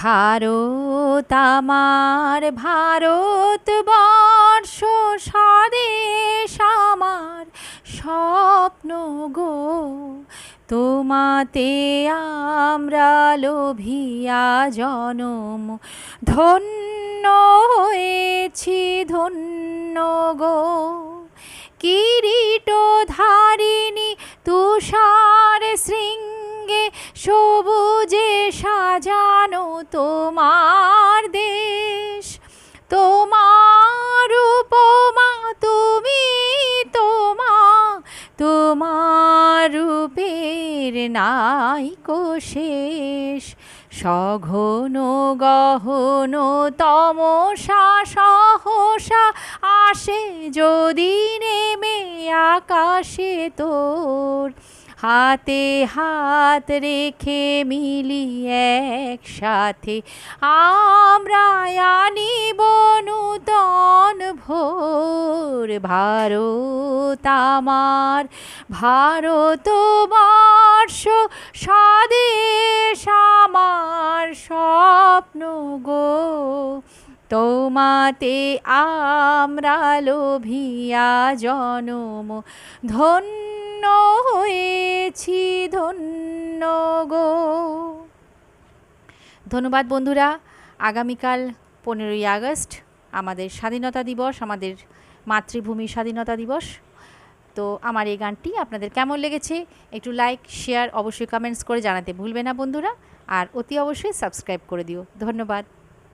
ভারত আমার ভারতবর্ষ স্বদেশ আমার স্বপ্ন গো, তোমাতে আমরা লোভিয়া জনম ধন্য হয়েছি ধন্য গো। কিরীট ধারিণী তুষার শৃঙ্গে সবুজে সাজানো তোমার দেশ, তোমার উপমা তুমি তোমার রূপের নাইকো শেষ। সঘন গহন তমসা সহসা আসে যদি নেমে আকাশে তোর, হাতে হাত রেখে মিলি একসাথে আমরা আনিব নূতন ভোর। ভারত আমার ভারতবর্ষ স্বদেশ আমার স্বপ্ন গো, তোমাতে আমরা লোভিয়া জনম ধন্য হয়েছি ধন্য গো। ধন্যবাদ বন্ধুরা। আগামীকাল 15ই আগস্ট আমাদের স্বাধীনতা দিবস, আমাদের মাতৃভূমির স্বাধীনতা দিবস। তো আমার এই গানটি আপনাদের কেমন লেগেছে একটু লাইক শেয়ার অবশ্যই কমেন্টস করে জানাতে ভুলবে না বন্ধুরা, আর অতি অবশ্যই সাবস্ক্রাইব করে দিও। ধন্যবাদ।